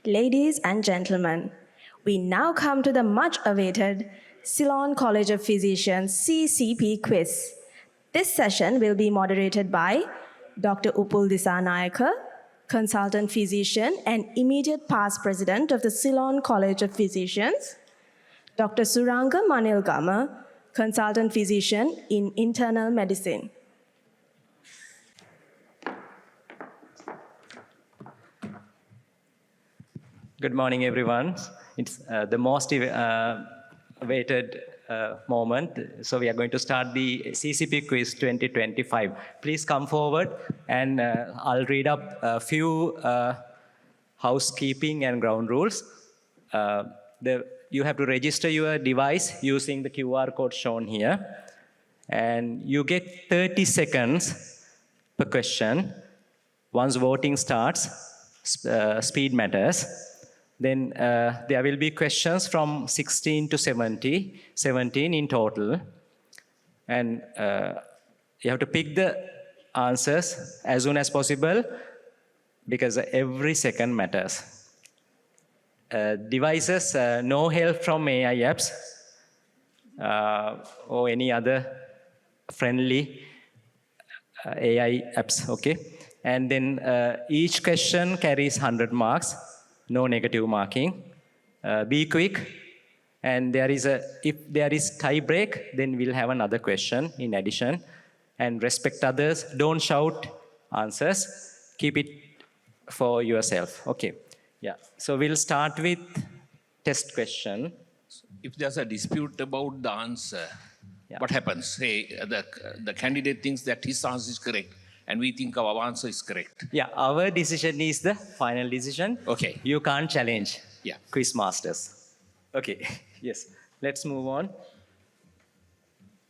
Ladies and gentlemen, we now come to the much-awaited Ceylon College of Physicians CCP Quiz. This session will be moderated by Dr. Upul Dissanayake, consultant physician and immediate past president of the Ceylon College of Physicians, Dr. Suranga Manilgama, consultant physician in internal medicine. Good morning, everyone. It's the most awaited moment. So we are going to start the CCP Quiz 2025. Please come forward and I'll read up a few housekeeping and ground rules. You have to register your device using the QR code shown here. And you get 30 seconds per question. Once voting starts, speed matters. Then there will be questions from 16 to 17 in total. And you have to pick the answers as soon as possible because every second matters. Devices, no help from AI apps or any other friendly AI apps, okay? And then each question carries 100 marks. No negative marking. Be quick. And if there is tie break, then we'll have another question in addition. And respect others. Don't shout answers. Keep it for yourself. Okay. Yeah. So we'll start with test question. If there's a dispute about the answer, what happens? Say the candidate thinks that his answer is correct, and we think our answer is correct. Yeah, our decision is the final decision. Okay. You can't challenge. Yeah. Quiz masters. Okay. Yes. Let's move on.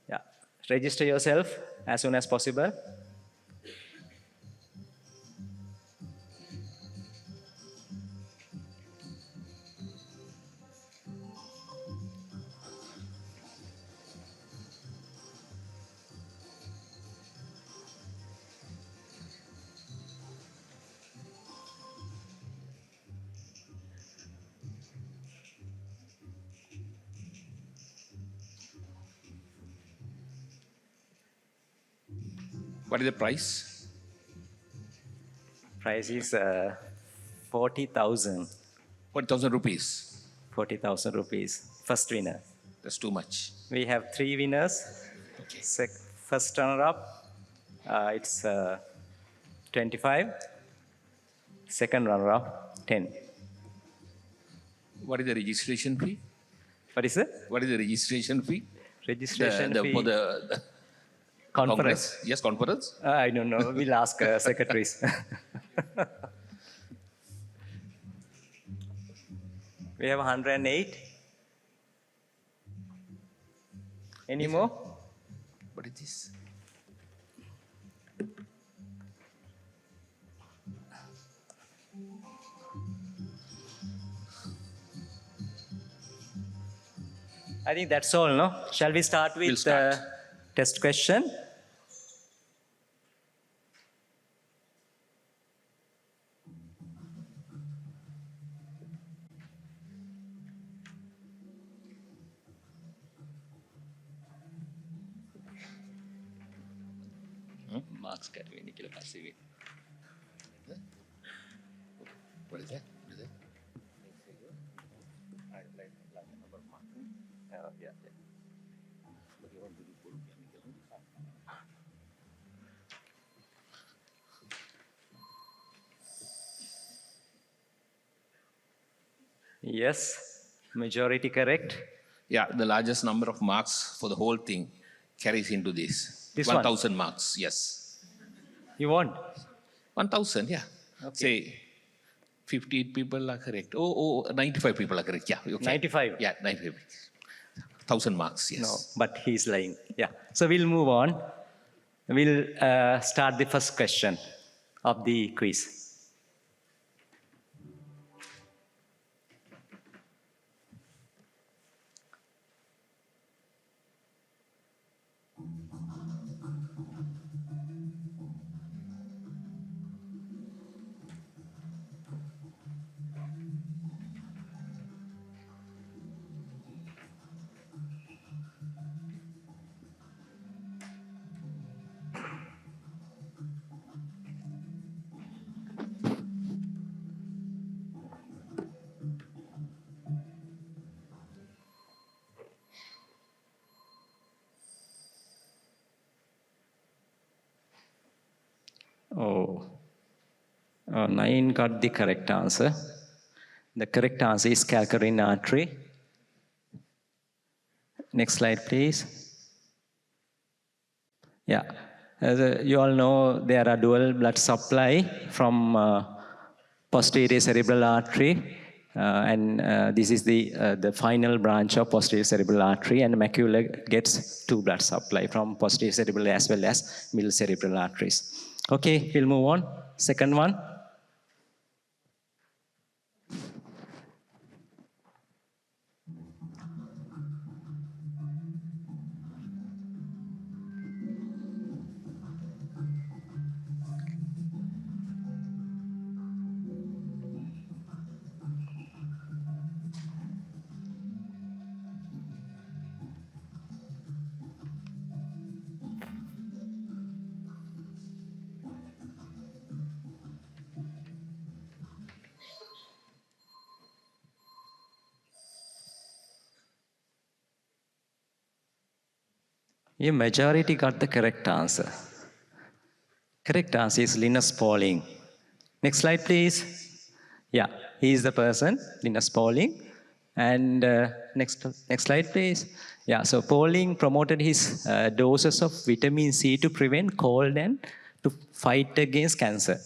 Yeah. Register yourself as soon as possible. What is the price? Price is 40,000. 40,000 rupees. 40,000 rupees. First winner. That's too much. We have 3 winners. Okay. First runner-up, it's 25. Second runner-up, 10. What is the registration fee? What is it? What is the registration fee? Registration fee. For the Conference. Yes, conference. I don't know. We'll ask secretaries. We have 108. Any more? What is this? I think that's all, no? Shall we start with the test question? Marks What is that? Yes, majority correct. Yeah, the largest number of marks for the whole thing carries into this. This 1,000 marks, yes. You want? 1,000, yeah. Okay. Say 58 people are correct. 95 people are correct. Yeah, okay. 95? Yeah, 95. 1,000 marks, yes. No, but he's lying. Yeah. So we'll move on. We'll start the first question of the quiz. 9 got the correct answer. The correct answer is calcarine artery. Next slide, please. Yeah, as you all know, there are dual blood supply from posterior cerebral artery, and this is the final branch of posterior cerebral artery, and the macula gets 2 blood supply from posterior cerebral as well as middle cerebral arteries. Okay, we'll move on. Second one. A majority got the correct answer. Correct answer is Linus Pauling. Next slide, please. Yeah, he is the person, Linus Pauling. And next slide, please. Yeah, so Pauling promoted his doses of vitamin C to prevent cold and to fight against cancer.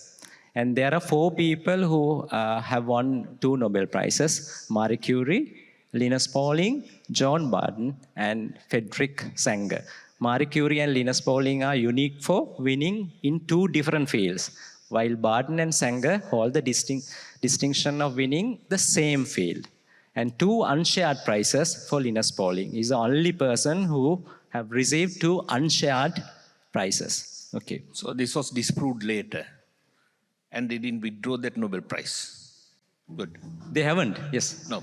And there are 4 people who have won 2 Nobel Prizes: Marie Curie, Linus Pauling, John Barton, and Frederick Sanger. Marie Curie and Linus Pauling are unique for winning in 2 different fields, while Barton and Sanger hold the distinction of winning the same field. And 2 unshared prizes for Linus Pauling. He's the only person who have received 2 unshared prizes. Okay. So this was disproved later, and they didn't withdraw that Nobel Prize. Good. They haven't, yes. No.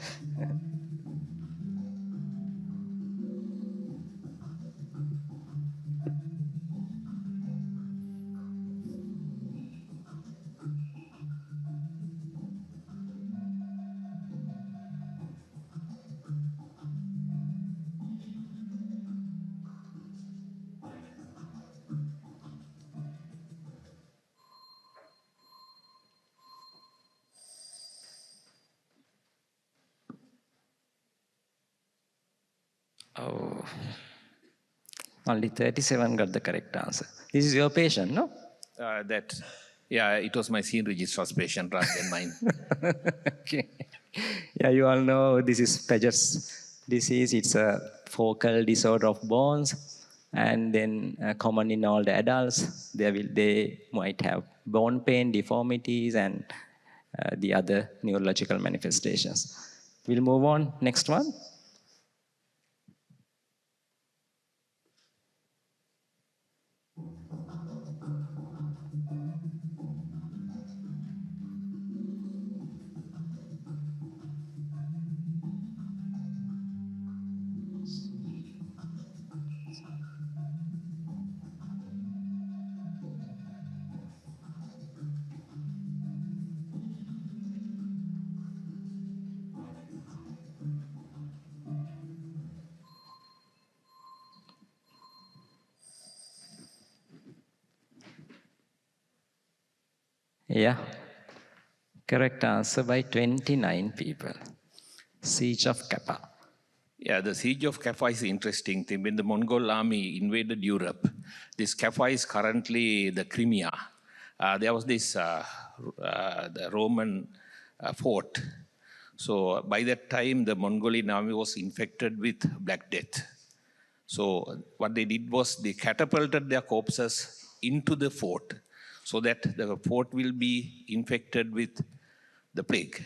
Oh, only 37 got the correct answer. This is your patient, no? Yeah, it was my scene registrar's patient rather than mine. Okay. Yeah, you all know this is Paget's disease. It's a focal disorder of bones, and then common in all the adults. They might have bone pain, deformities, and the other neurological manifestations. We'll move on. Next one. Yeah, correct answer by 29 people. Siege of Kappa. Yeah, the siege of Kaffa is an interesting thing. When the Mongol army invaded Europe, this Kaffa is currently the Crimea. There was this the Roman fort. So by that time, the Mongolian army was infected with Black Death. So what they did was they catapulted their corpses into the fort so that the fort will be infected with the plague.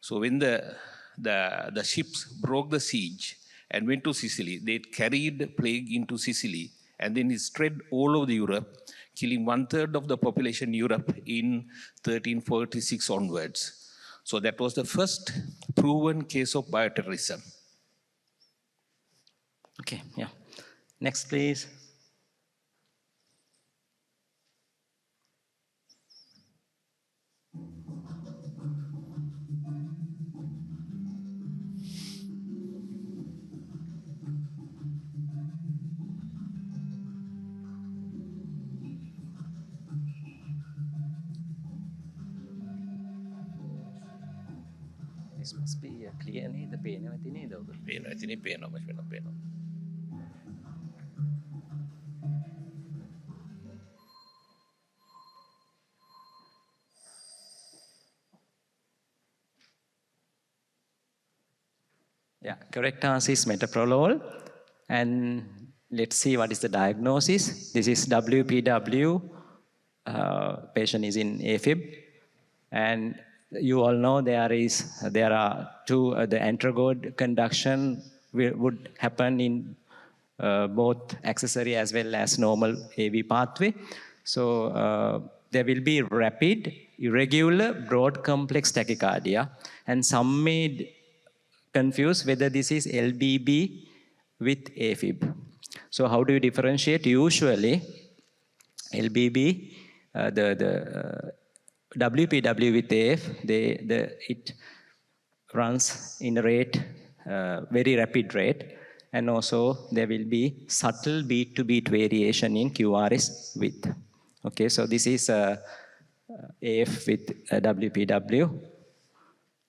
So when the ships broke the siege and went to Sicily, they carried the plague into Sicily, and then it spread all over Europe, killing 1/3 of the population in Europe in 1346 onwards. So that was the first proven case of bioterrorism. Okay, yeah. Next, please. This must be clear නේද? පේනවා ඇති නේද ඔබ? පේනවා ඇතිනේ පේනවා. Yeah, correct answer is metoprolol. And let's see what is the diagnosis. This is WPW. Patient is in AFib. And you all know there are two, the anterogod conduction would happen in both accessory as well as normal AV pathway. So there will be rapid, irregular, broad complex tachycardia. And some may confuse whether this is LBB with AFib. So how do you differentiate? Usually, LBB, the WPW with AF, it runs in a rate, very rapid rate, and also there will be subtle beat-to-beat variation in QRS width. Okay, so this is AF with WPW.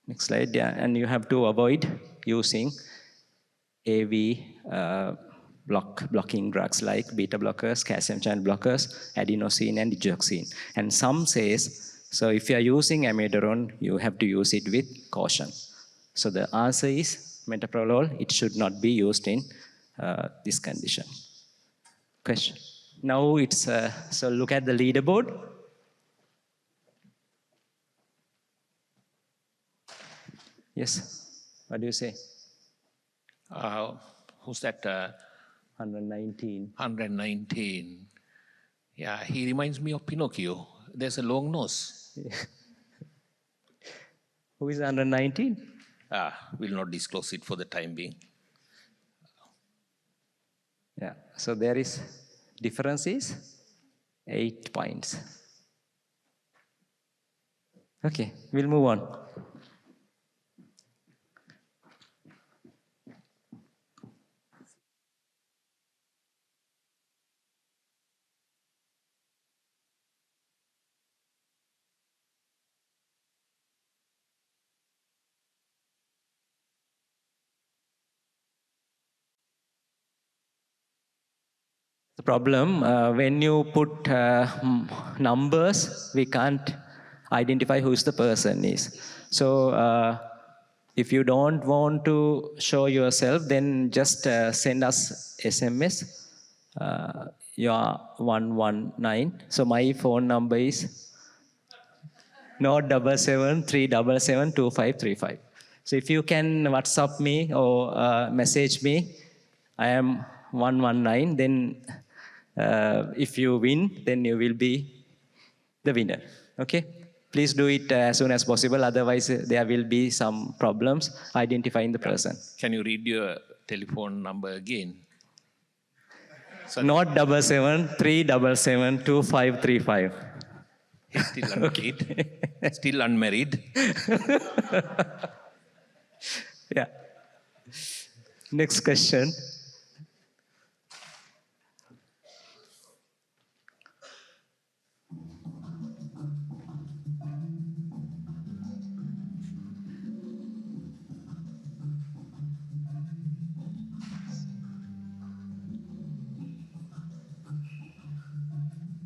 Next slide, yeah, and you have to avoid using AV blocking drugs like beta blockers, calcium channel blockers, adenosine and digoxin. And some says, so if you are using amiodarone, you have to use it with caution. So the answer is metoprolol. It should not be used in this condition. Question. Now it's, so look at the leaderboard. Yes, what do you say? Who's that? 119. 119. Yeah, he reminds me of Pinocchio. There's a long nose. Who is 119? Will not disclose it for the time being. Yeah, so there is difference is 8 points. Okay, we'll move on. The problem, when you put numbers, we can't identify who the person is. So if you don't want to show yourself, then just send us SMS. You are 119. So my phone number is 077-377-2535. So if you can WhatsApp me or message me, I am 119, then if you win, then you will be the winner. Okay? Please do it as soon as possible. Otherwise, there will be some problems identifying the person. Can you read your telephone number again? So Not 77-377-2535. he's still unmarried. Still unmarried. Yeah. Next question.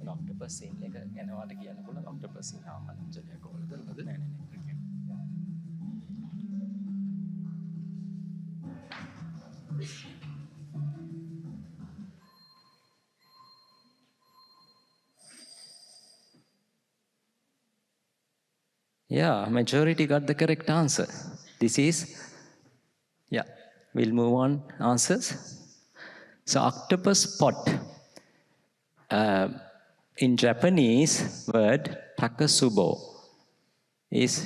Octopus එක ගැන ඔයාලට කියන්න පුළුවන් octopus ආමන්ත්‍රණයක් කොහොමද? නෑ. Yeah, majority got the correct answer. This is, yeah, we'll move on answers. So octopus pot. In Japanese word, takasubo is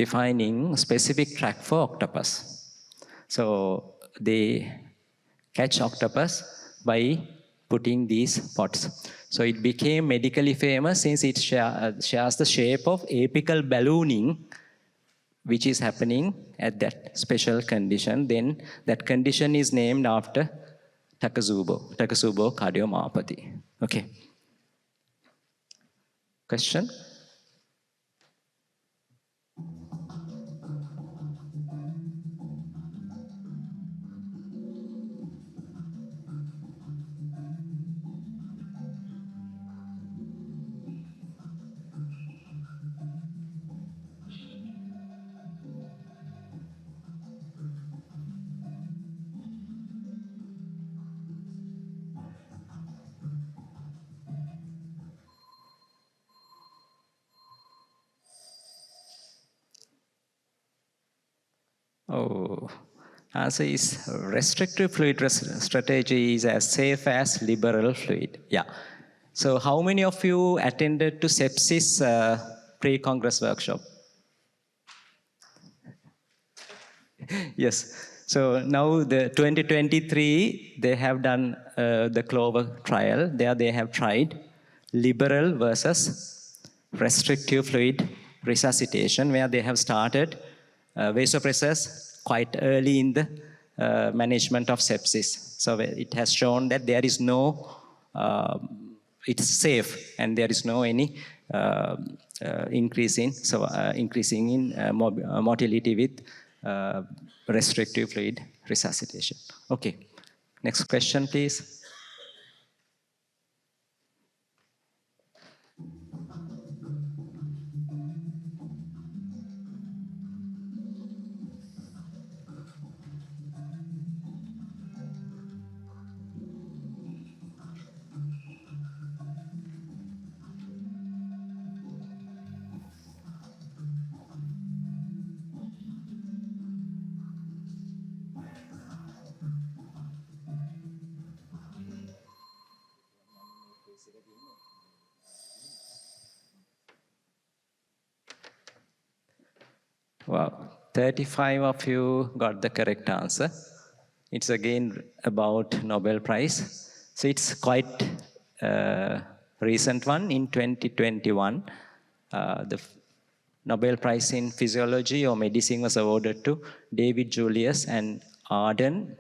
defining specific track for octopus. So they catch octopus by putting these pots. So it became medically famous since it shares the shape of apical ballooning, which is happening at that special condition. Then that condition is named after Takasubo cardiomyopathy. Okay. Question? Oh, answer is restrictive fluid strategy is as safe as liberal fluid. Yeah. So how many of you attended to sepsis pre-congress workshop? Yes. So now the 2023, they have done the Clover trial. There they have tried liberal versus restrictive fluid resuscitation, where they have started vasopressors quite early in the management of sepsis. So it has shown that there is no, it's safe and there is no any increasing in mortality with restrictive fluid resuscitation. Okay, next question, please. Wow, 35 of you got the correct answer. It's again about Nobel Prize. So it's quite recent one in 2021. The Nobel Prize in Physiology or Medicine was awarded to David Julius and Arden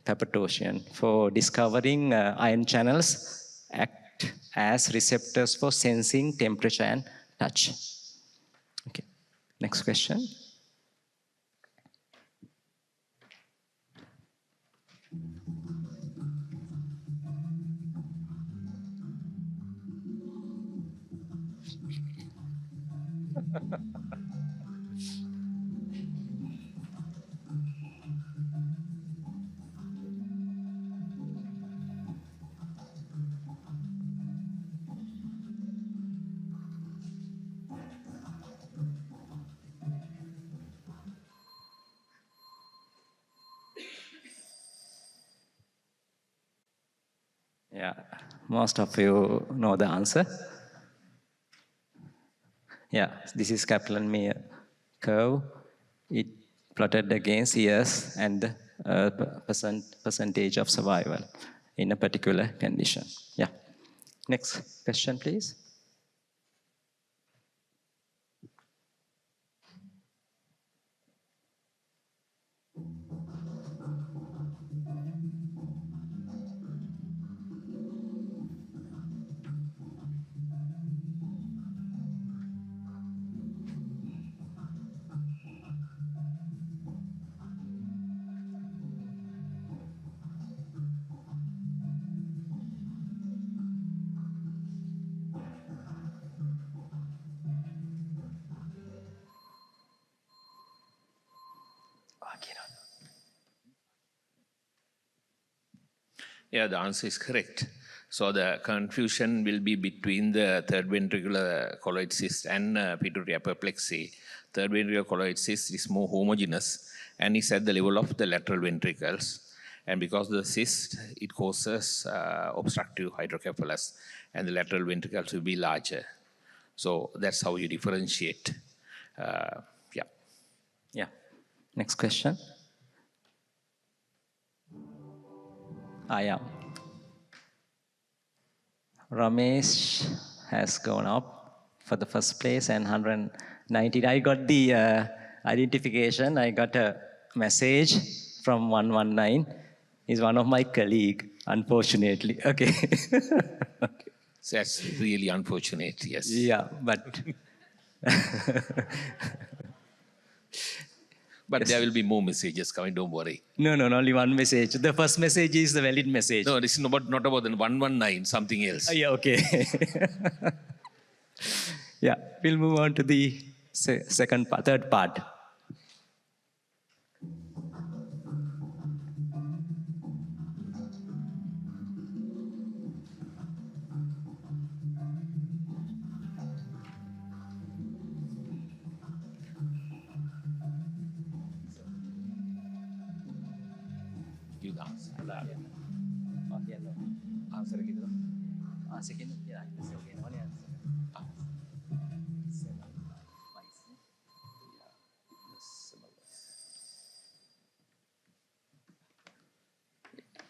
Papatosian for discovering ion channels act as receptors for sensing temperature and touch. Okay, next question. Yeah, most of you know the answer. Yeah, this is Kaplan-Meier curve. It plotted against years and the percentage of survival in a particular condition. Yeah. Next question, please. Yeah, the answer is correct. So the confusion will be between the third ventricular colloid cyst and pituitary apoplexy. Third ventricular colloid cyst is more homogeneous and is at the level of the lateral ventricles. And because of the cyst, it causes obstructive hydrocephalus, and the lateral ventricles will be larger. So that's how you differentiate. Yeah. Yeah. Next question. Yeah. Ramesh has gone up for the first place and 190. I got the identification. I got a message from 119. He's one of my colleague, unfortunately. Okay. Okay. So that's really unfortunate, yes. Yeah, but But yes. there will be more messages coming, don't worry. No, only one message. The first message is the valid message. No, this is not about the 119, something else. Yeah, okay. Yeah, we'll move on to the third part. the answer. Oh, yeah, no. Answer kita. Second, yeah, this is okay. No, yeah.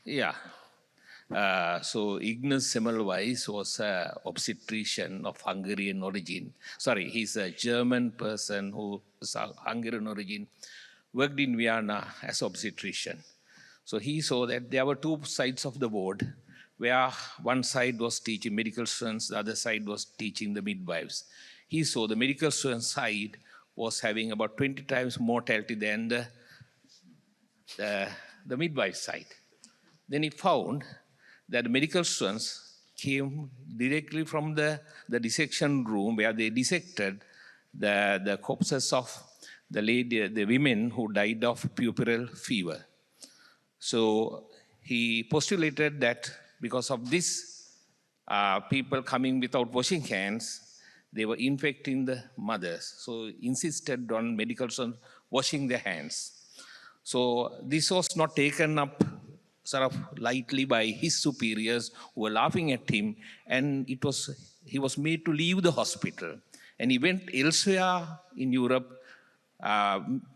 Yeah. So Ignace Semmelweis was an obstetrician of Hungarian origin. Sorry, he's a German person who is of Hungarian origin, worked in Vienna as obstetrician. So he saw that there were two sides of the board, where one side was teaching medical students, the other side was teaching the midwives. He saw the medical student side was having about 20 times mortality than the midwife side. Then he found that medical students came directly from the dissection room where they dissected the corpses of the women who died of puerperal fever. So he postulated that because of this, people coming without washing hands, they were infecting the mothers. So insisted on medical students washing their hands. So this was not taken up sort of lightly by his superiors who were laughing at him, and he was made to leave the hospital. And he went elsewhere in Europe,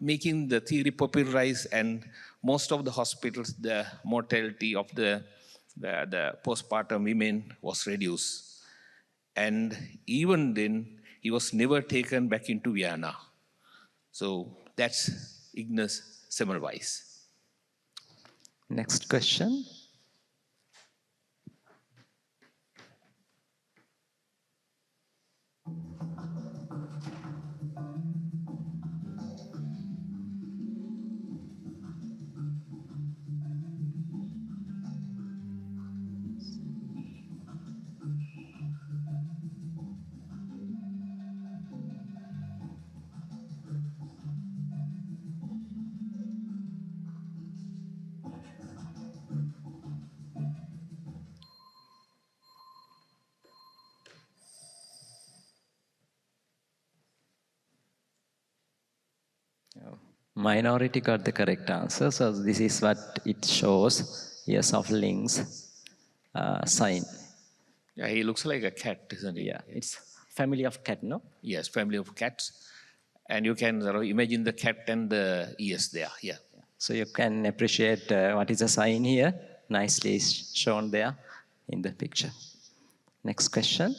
making the theory popularized, and most of the hospitals, the mortality of the postpartum women was reduced. And even then, he was never taken back into Vienna. So that's Ignace Semmelweis. Next question. Minority got the correct answer. So this is what it shows. Yes, of links sign. Yeah, he looks like a cat, isn't he? Yeah, it's family of cat, no? Yes, family of cats. And you can sort of imagine the cat and the ears there. Yeah. So you can appreciate what is the sign here. Nicely shown there in the picture. Next question.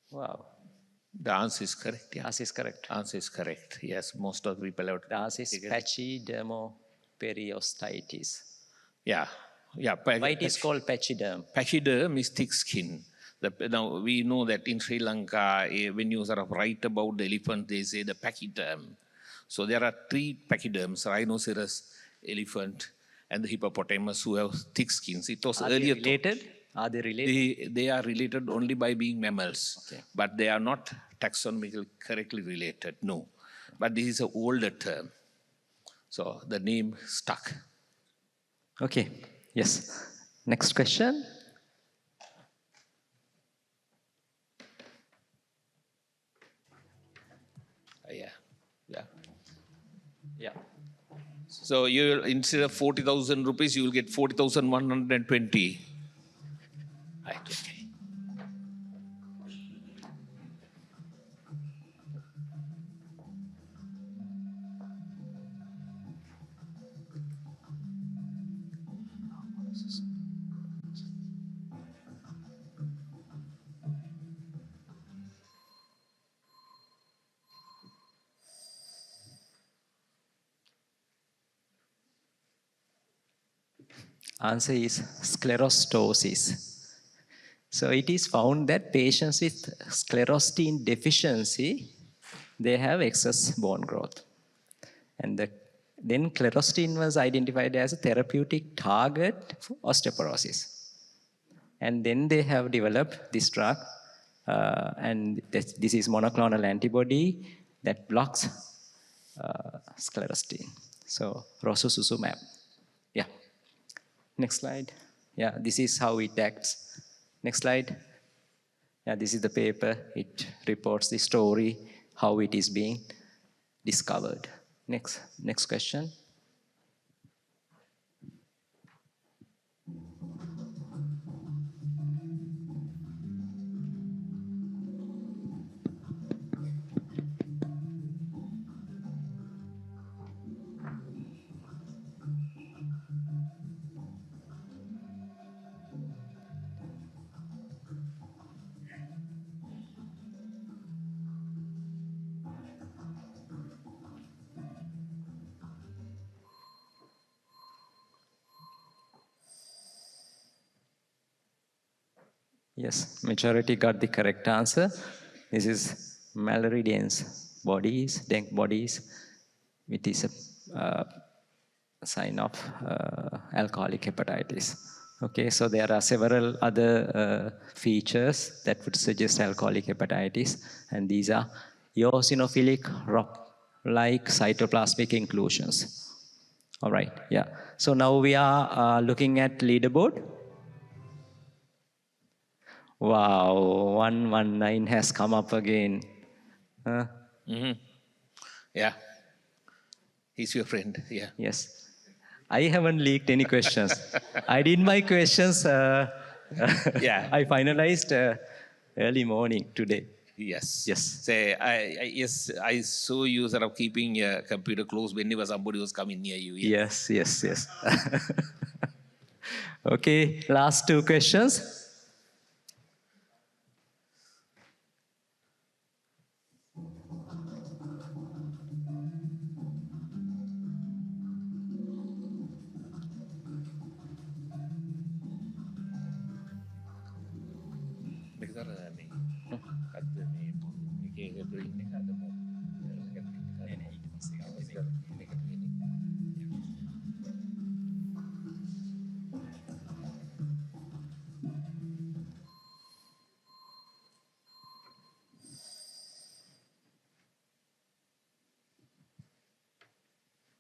Wow. The answer is correct. Yeah. Answer is correct. Answer is correct. Yes, most of the people have. The answer is pachydermoperiosteitis. Yeah. Yeah. Why it is called pachyderm? Pachyderm is thick skin. Now, we know that in Sri Lanka, when you sort of write about the elephant, they say the pachyderm. So there are three pachyderms: rhinoceros, elephant, and the hippopotamus, who have thick skins. It was Are earlier they related? Are they related? They are related only by being mammals, Okay. but they are not taxonomically correctly related, no. But this is an older term. So the name stuck. Okay, yes. Next question. Yeah, yeah. Yeah. So you instead of 40,000 rupees, you will get 40,120. Right, okay. Answer is sclerostosis. So it is found that patients with sclerostin deficiency, they have excess bone growth. And then sclerostin was identified as a therapeutic target for osteoporosis. And then they have developed this drug, and this is monoclonal antibody that blocks sclerostin. So rosuzumab. Yeah. Next slide. Yeah, this is how it acts. Next slide. Yeah, this is the paper. It reports the story, how it is being discovered. Next question. Yes, majority got the correct answer. This is Mallory-Dane's bodies, Denk bodies. It is a sign of alcoholic hepatitis. Okay, so there are several other features that would suggest alcoholic hepatitis, and these are eosinophilic rock-like cytoplasmic inclusions. All right, yeah. So now we are looking at leaderboard. Wow, 119 has come up again. Yeah. He's your friend, yeah. Yes. I haven't leaked any questions. I did my questions, Yeah. I finalized early morning today. Yes. Yes. Say, I saw you sort of keeping your computer closed whenever somebody was coming near you. Yeah. Yes. Okay, last two questions.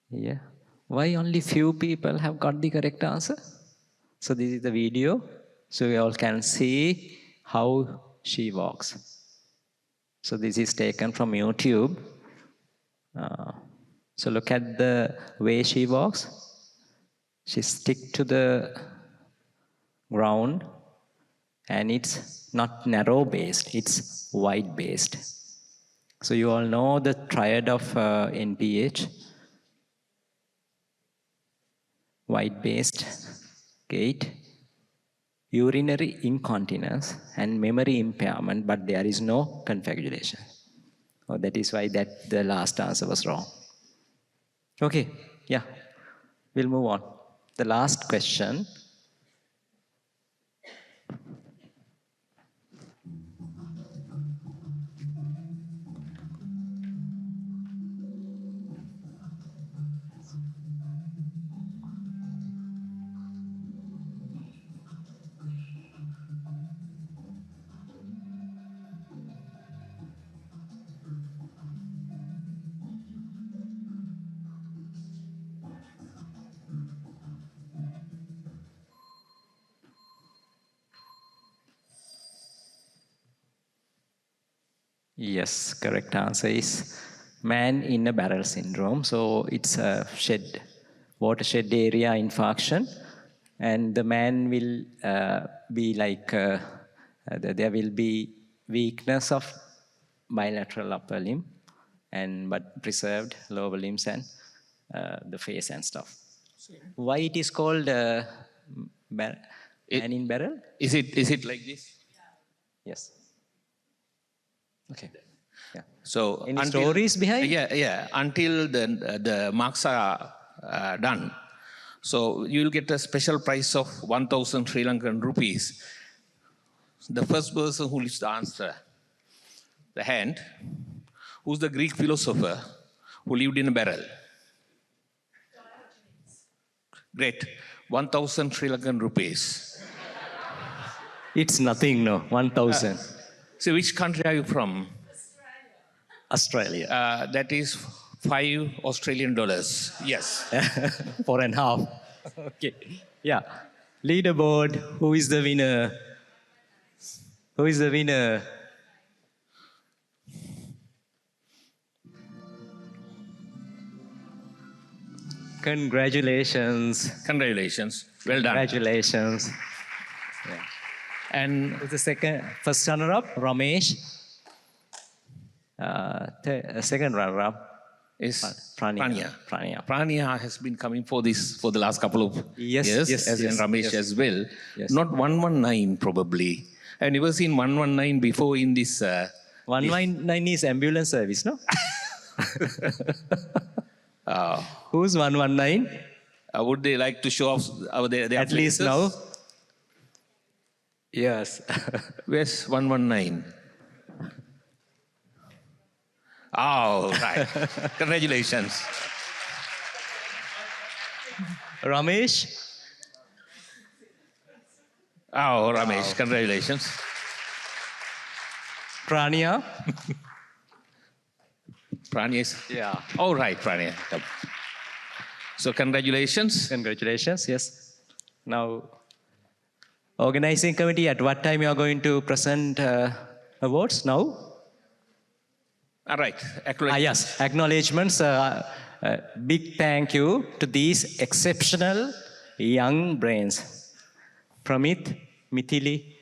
Yeah. Why only few people have got the correct answer? So this is the video. So you all can see how she walks. So this is taken from YouTube. So look at the way she walks. She stick to the ground, and it's not narrow based, it's wide based. So you all know the triad of NPH. Wide-based gait, urinary incontinence, and memory impairment, but there is no configuration. Oh, that is why the last answer was wrong. Okay, yeah, we'll move on. The last question. Yes, correct answer is man in a barrel syndrome. So it's a watershed area infarction, and the man will be like, there will be weakness of bilateral upper limb, but preserved lower limbs and the face and stuff. Why it is called man in barrel? Is it like this? Yes. Okay. Yeah. So Any stories behind? Yeah. Until the marks are done, so you will get a special price of 1,000 Sri Lankan rupees. the first person who lifts the answer, the hand, who's the Greek philosopher who lived in a barrel? Great. 1,000 Sri Lankan rupees. It's nothing, no. 1,000. So which country are you from? Australia. That is 5 Australian dollars. Yes. 4.5. Okay. Yeah. Leaderboard. Who is the winner? Who is the winner? Congratulations. Congratulations. Well done. Congratulations. And Who's the first runner-up? Ramesh. Second runner-up? is Prania. Prania has been coming for this for the last couple of Yes, years, yes, as yes, in Ramesh yes. as well. Yes. Not 119 probably. I've never seen 119 before in this. 119 is ambulance service, no? Uh, Who's 119? would they like to show off their At least places? now. Yes. Where's 119? Oh, right. Congratulations. Ramesh. Oh, Ramesh, congratulations. Prania. Prania is. Yeah. Oh, right, Prania. Come. So, congratulations. Congratulations. Yes. Now, organizing committee, at what time you are going to present awards now? All right. Acknowledge. Yes, acknowledgements. Big thank you to these exceptional young brains, Pramit, Maithili,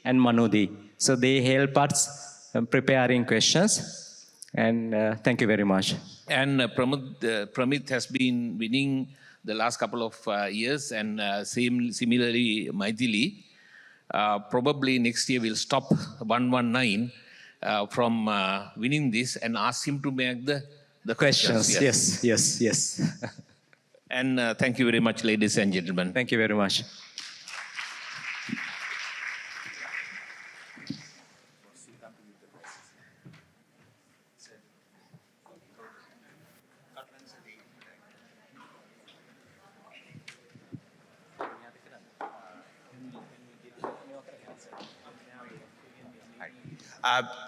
and Manudi. So they help us preparing questions, and thank you very much. And Pramit has been winning the last couple of years, and similarly, Maithili. Probably next year we'll stop 119 from winning this and ask him to make the questions. Yes. And thank you very much, ladies and gentlemen. Thank you very much.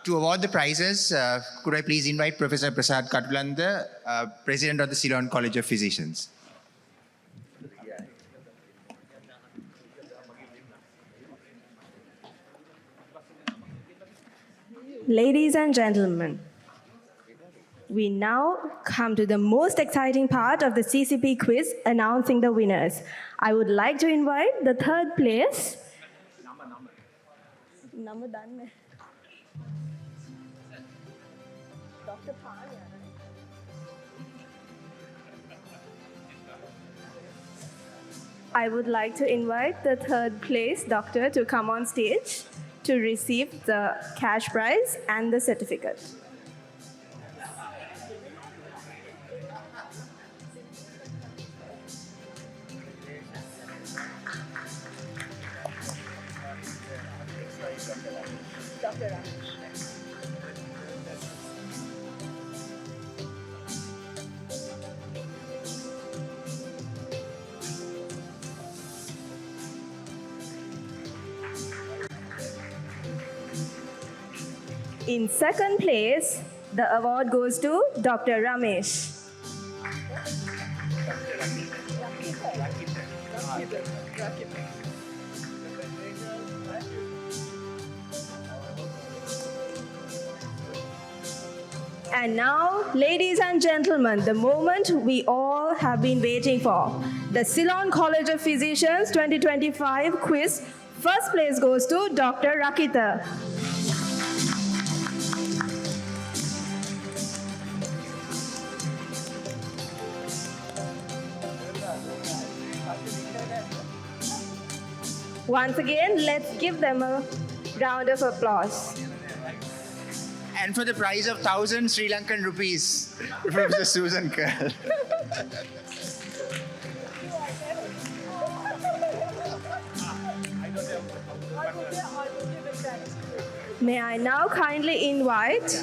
To award the prizes, could I please invite Professor Prasad Katulanda, President of the Ceylon College of Physicians. Ladies and gentlemen, we now come to the most exciting part of the CCP quiz, announcing the winners. I would like to invite the third place. Number done. Dr. Panya. I would like to invite the third place doctor to come on stage to receive the cash prize and the certificate. Dr. Ramesh. In second place, the award goes to Dr. Ramesh. And now, ladies and gentlemen, the moment we all have been waiting for. The Ceylon College of Physicians 2025 quiz. First place goes to Dr. Rakita. Once again, let's give them a round of applause. And for the prize of 1,000 Sri Lankan rupees, Professor Susan Curl. May I now kindly invite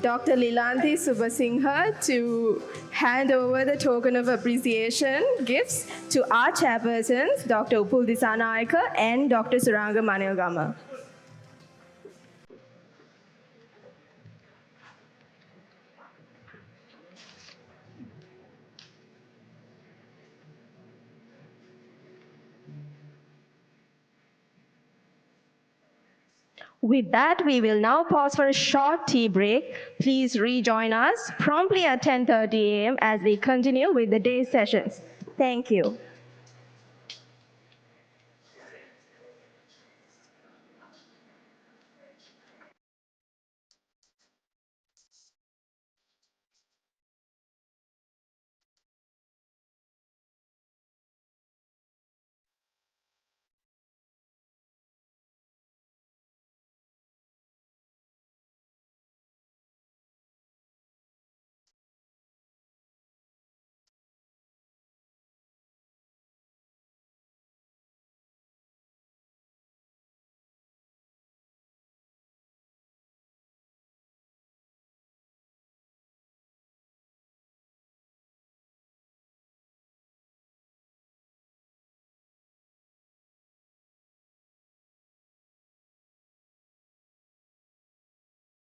Dr. Lilanthi Subasinghe to hand over the token of appreciation gifts to our chairpersons, Dr. Upul Dissanayake and Dr. Suranga Manilgama. With that, we will now pause for a short tea break. Please rejoin us promptly at 10:30 a.m. as we continue with the day's sessions. Thank you.